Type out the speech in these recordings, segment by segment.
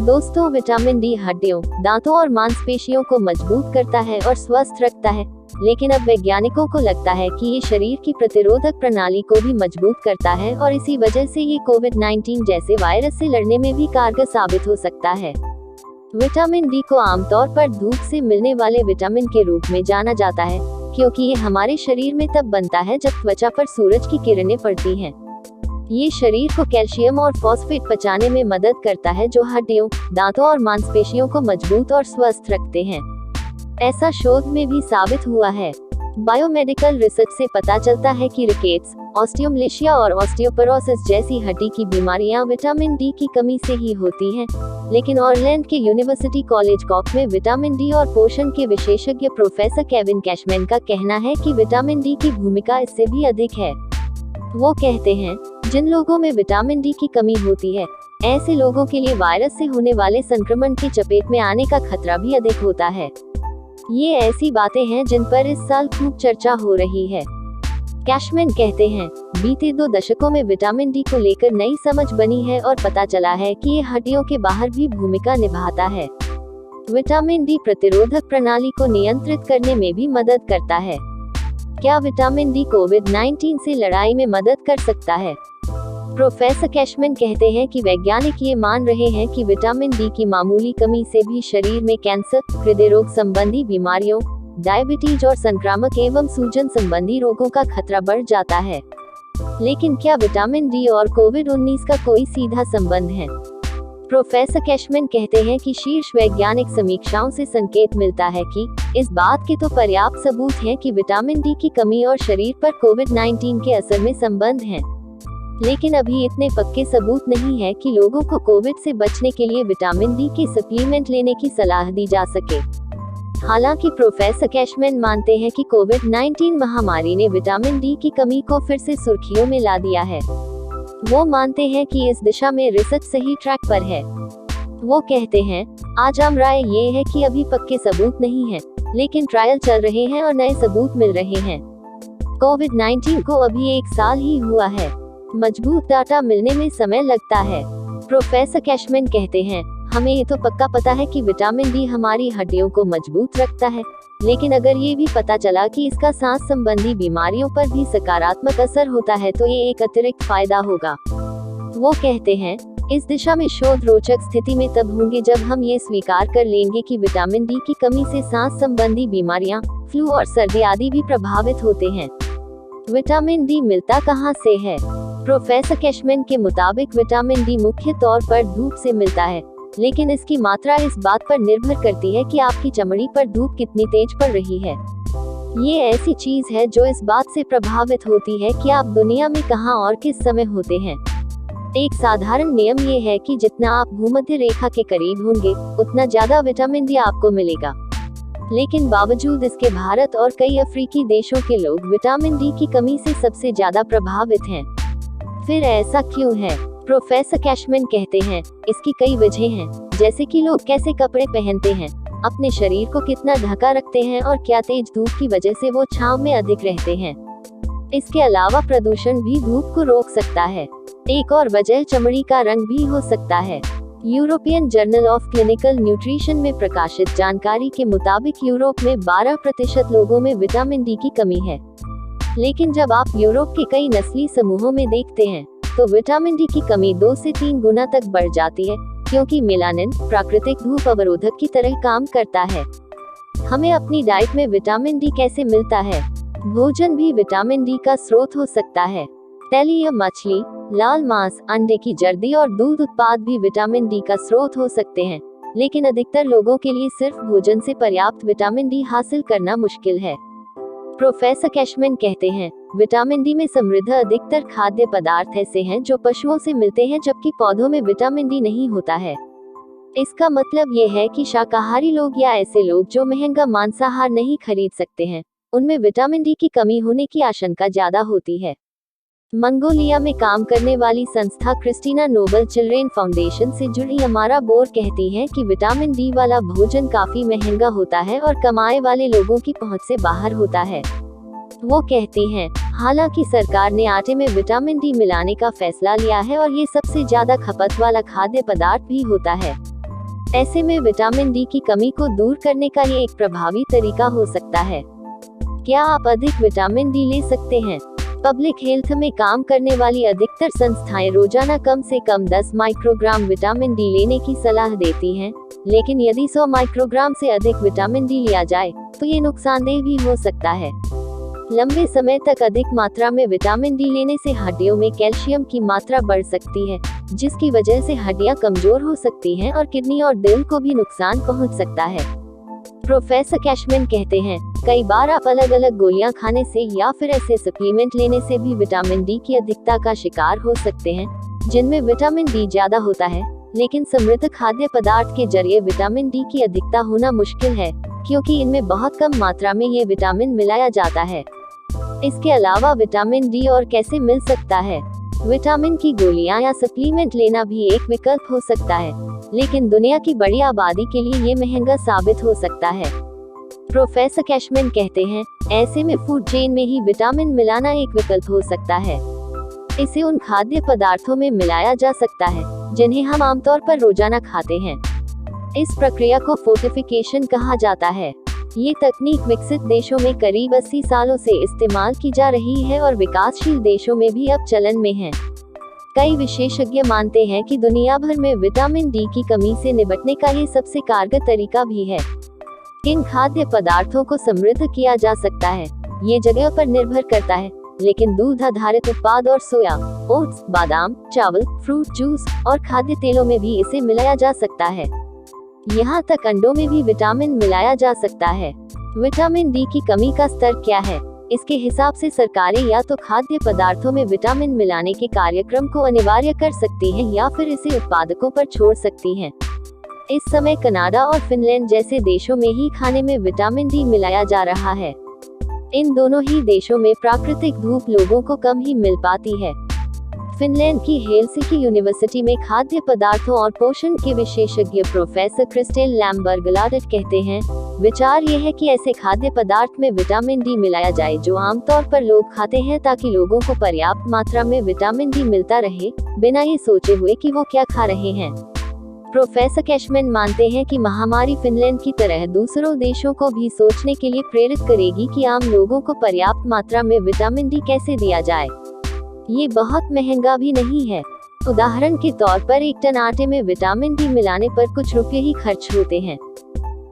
दोस्तों, vitamin D हड्डियों, दांतों और मांसपेशियों को मजबूत करता है और स्वस्थ रखता है, लेकिन अब वैज्ञानिकों को लगता है कि ये शरीर की प्रतिरोधक प्रणाली को भी मजबूत करता है और इसी वजह से ये कोविड-19 जैसे वायरस से लड़ने में भी कारगर साबित हो सकता है। विटामिन डी को आमतौर पर धूप से मिलने वाले विटामिन के रूप में जाना जाता है, क्योंकि ये हमारे शरीर में तब बनता है जब त्वचा पर सूरज की किरणें पड़ती हैं। ये शरीर को कैल्शियम और फॉस्फेट पचाने में मदद करता है, जो हड्डियों, दांतों और मांसपेशियों को मजबूत और स्वस्थ रखते हैं। ऐसा शोध में भी साबित हुआ है। बायोमेडिकल रिसर्च से पता चलता है कि रिकेट्स, ऑस्टियोमलेशिया और ऑस्टियोपोरोसिस जैसी हड्डी की बीमारियां विटामिन डी की कमी से ही होती हैं, लेकिन ऑरलैंड के यूनिवर्सिटी कॉलेज कॉक में विटामिन डी और पोषण के विशेषज्ञ प्रोफेसर केविन कैशमैन का कहना है कि विटामिन डी की भूमिका इससे भी अधिक है। वो कहते हैं, जिन लोगों में विटामिन डी की कमी होती है, ऐसे लोगों के लिए वायरस से होने वाले संक्रमण की चपेट में आने का खतरा भी अधिक होता है। ये ऐसी बातें हैं जिन पर इस साल खूब चर्चा हो रही है। कैशमैन कहते हैं, बीते 2 दशकों में विटामिन डी को लेकर नई समझ बनी है और पता चला है कि ये हड्डियों के बाहर भी भूमिका निभाता है। विटामिन डी प्रतिरोधक प्रणाली को नियंत्रित करने में भी मदद करता है। क्या विटामिन डी कोविड-19 से लड़ाई में मदद कर सकता है? प्रोफेसर कैशमैन कहते हैं कि वैज्ञानिक ये मान रहे हैं कि विटामिन डी की मामूली कमी से भी शरीर में कैंसर, हृदय रोग संबंधी बीमारियों, डायबिटीज और संक्रामक एवं सूजन संबंधी रोगों का खतरा बढ़ जाता है। लेकिन क्या विटामिन डी और कोविड-19 का कोई सीधा संबंध है? प्रोफेसर कैशमैन कहते हैं कि शीर्ष वैज्ञानिक समीक्षाओं से संकेत मिलता है कि इस बात के तो पर्याप्त सबूत हैं कि विटामिन डी की कमी और शरीर पर कोविड-19 के असर में संबंध है, लेकिन अभी इतने पक्के सबूत नहीं है कि लोगों को कोविड से बचने के लिए विटामिन डी के सप्लीमेंट लेने की सलाह दी जा सके। हालांकि प्रोफेसर कैशमैन मानते हैं कि कोविड-19 महामारी ने विटामिन डी की कमी को फिर से सुर्खियों में ला दिया है। वो मानते हैं कि इस दिशा में रिसर्च सही ट्रैक पर है। वो कहते हैं, आज आम राय ये है कि अभी पक्के सबूत नहीं है, लेकिन ट्रायल चल रहे हैं और नए सबूत मिल रहे हैं। कोविड-19 को अभी 1 साल ही हुआ है। मजबूत डाटा मिलने में समय लगता है। प्रोफेसर कैशमैन कहते हैं, हमें ये तो पक्का पता है कि विटामिन डी हमारी हड्डियों को मजबूत रखता है, लेकिन अगर ये भी पता चला कि इसका सांस संबंधी बीमारियों पर भी सकारात्मक असर होता है तो ये एक अतिरिक्त फायदा होगा। वो कहते हैं, इस दिशा में शोध रोचक स्थिति में तब होंगे जब हम ये स्वीकार कर लेंगे कि विटामिन डी की कमी से सांस संबंधी बीमारियां, फ्लू और सर्दी आदि भी प्रभावित होते हैं। विटामिन डी मिलता कहाँ से है? प्रोफेसर कैशमैन के मुताबिक विटामिन डी मुख्य तौर पर धूप से मिलता है, लेकिन इसकी मात्रा इस बात पर निर्भर करती है कि आपकी चमड़ी पर धूप कितनी तेज पड़ रही है। ये ऐसी चीज है जो इस बात से प्रभावित होती है कि आप दुनिया में कहां और किस समय होते हैं। एक साधारण नियम ये है कि जितना आप भूमध्य रेखा के करीब होंगे, उतना ज्यादा विटामिन डी आपको मिलेगा। लेकिन बावजूद इसके भारत और कई अफ्रीकी देशों के लोग विटामिन डी की कमी से सबसे ज्यादा प्रभावित हैं। फिर ऐसा क्यों है? प्रोफेसर कैशमैन कहते हैं, इसकी कई वजह हैं, जैसे कि लोग कैसे कपड़े पहनते हैं, अपने शरीर को कितना ढका रखते हैं और क्या तेज धूप की वजह से वो छांव में अधिक रहते हैं। इसके अलावा प्रदूषण भी धूप को रोक सकता है। एक और वजह चमड़ी का रंग भी हो सकता है। European journal of clinical nutrition में प्रकाशित जानकारी के मुताबिक यूरोप में 12% लोगों में विटामिन डी की कमी है। लेकिन जब आप यूरोप के कई नस्ली समूहों में देखते हैं, तो विटामिन डी की कमी 2 से 3 गुना तक बढ़ जाती है, क्योंकि मेलानिन प्राकृतिक धूप अवरोधक की तरह काम करता है। हमें अपनी डाइट में विटामिन डी कैसे मिलता है? भोजन भी विटामिन डी का स्रोत हो सकता है। तली या मछली, लाल मांस, अंडे की जर्दी और दूध उत्पाद भी विटामिन डी का स्रोत हो सकते हैं, लेकिन अधिकतर लोगों के लिए सिर्फ भोजन से पर्याप्त विटामिन डी हासिल करना मुश्किल है। प्रोफेसर कैशमैन कहते हैं, विटामिन डी में समृद्ध अधिकतर खाद्य पदार्थ ऐसे हैं जो पशुओं से मिलते हैं, जबकि पौधों में विटामिन डी नहीं होता है। इसका मतलब ये है कि शाकाहारी लोग या ऐसे लोग जो महंगा मांसाहार नहीं खरीद सकते हैं, उनमें विटामिन डी की कमी होने की आशंका ज्यादा होती है। मंगोलिया में काम करने वाली संस्था क्रिस्टीना नोबल चिल्ड्रेन फाउंडेशन से जुड़ी अमारा बोर कहती है कि विटामिन डी वाला भोजन काफी महंगा होता है और कमाए वाले लोगों की पहुंच से बाहर होता है। वो कहती हैं, हालांकि सरकार ने आटे में विटामिन डी मिलाने का फैसला लिया है और ये सबसे ज्यादा खपत वाला खाद्य पदार्थ भी होता है। ऐसे में विटामिन डी की कमी को दूर करने का ये एक प्रभावी तरीका हो सकता है। क्या आप अधिक विटामिन डी ले सकते हैं? पब्लिक हेल्थ में काम करने वाली अधिकतर संस्थाएं रोजाना कम से कम 10 माइक्रोग्राम विटामिन डी लेने की सलाह देती हैं, लेकिन यदि 100 माइक्रोग्राम से अधिक विटामिन डी लिया जाए तो ये नुकसानदेह भी हो सकता है। लंबे समय तक अधिक मात्रा में विटामिन डी लेने से हड्डियों में कैल्शियम की मात्रा बढ़ सकती है, जिसकी वजह से हड्डियां कमजोर हो सकती हैं और किडनी और दिल को भी नुकसान पहुंच सकता है। प्रोफेसर कैशमैन कहते हैं, कई बार आप अलग अलग गोलियां खाने से या फिर ऐसे सप्लीमेंट लेने से भी विटामिन डी की अधिकता का शिकार हो सकते हैं, जिनमें विटामिन डी ज्यादा होता है, लेकिन समृद्ध खाद्य पदार्थ के जरिए विटामिन डी की अधिकता होना मुश्किल है, क्योंकि इनमें बहुत कम मात्रा में ये विटामिन मिलाया जाता है। इसके अलावा विटामिन डी और कैसे मिल सकता है? विटामिन की गोलियां या सप्लीमेंट लेना भी एक विकल्प हो सकता है, लेकिन दुनिया की बड़ी आबादी के लिए ये महंगा साबित हो सकता है। प्रोफेसर कैशमैन कहते हैं, ऐसे में फूड चेन में ही विटामिन मिलाना एक विकल्प हो सकता है। इसे उन खाद्य पदार्थों में मिलाया जा सकता है जिन्हें हम आमतौर पर रोजाना खाते हैं। इस प्रक्रिया को फोर्टिफिकेशन कहा जाता है। ये तकनीक विकसित देशों में करीब 80 सालों से इस्तेमाल की जा रही है और विकासशील देशों में भी अब चलन में है। कई विशेषज्ञ मानते हैं कि दुनिया भर में विटामिन डी की कमी से निपटने का ये सबसे कारगर तरीका भी है। इन खाद्य पदार्थों को समृद्ध किया जा सकता है, ये जगह पर निर्भर करता है, लेकिन दूध आधारित उत्पाद और सोया, ओट्स, बादाम, चावल, फ्रूट जूस और खाद्य तेलों में भी इसे मिलाया जा सकता है। यहाँ तक अंडों में भी विटामिन मिलाया जा सकता है। विटामिन डी की कमी का स्तर क्या है? इसके हिसाब से सरकारें या तो खाद्य पदार्थों में विटामिन मिलाने के कार्यक्रम को अनिवार्य कर सकती हैं या फिर इसे उत्पादकों पर छोड़ सकती हैं। इस समय कनाडा और फिनलैंड जैसे देशों में ही खाने में विटामिन डी मिलाया जा रहा है। इन दोनों ही देशों में प्राकृतिक धूप लोगों को कम ही मिल पाती है। फिनलैंड की हेलसिंकी यूनिवर्सिटी में खाद्य पदार्थों और पोषण के विशेषज्ञ प्रोफेसर क्रिस्टेल लैम्बर्गलाडेट कहते हैं, विचार ये है कि ऐसे खाद्य पदार्थ में विटामिन डी मिलाया जाए जो आमतौर पर लोग खाते हैं, ताकि लोगों को पर्याप्त मात्रा में विटामिन डी मिलता रहे, बिना ये सोचे हुए कि वो क्या खा रहे हैं। प्रोफेसर कैशमैन मानते हैं कि महामारी फिनलैंड की तरह दूसरों देशों को भी सोचने के लिए प्रेरित करेगी कि आम लोगों को पर्याप्त मात्रा में विटामिन डी कैसे दिया जाए। ये बहुत महंगा भी नहीं है। उदाहरण के तौर पर 1 टन आटे में विटामिन डी मिलाने पर कुछ रुपए ही खर्च होते हैं।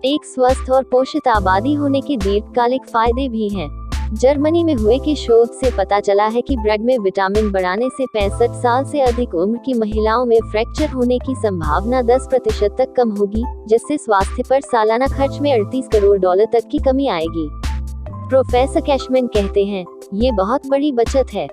एक स्वस्थ और पोषित आबादी होने के दीर्घकालिक फायदे भी हैं। जर्मनी में हुए कि शोध से पता चला है कि ब्रेड में विटामिन बढ़ाने से 65 साल से अधिक उम्र की महिलाओं में फ्रैक्चर होने की संभावना 10% तक कम होगी, जिससे स्वास्थ्य पर सालाना खर्च में $38 करोड़ तक की कमी आएगी। प्रोफेसर कैशमैन कहते हैं, ये बहुत बड़ी बचत है।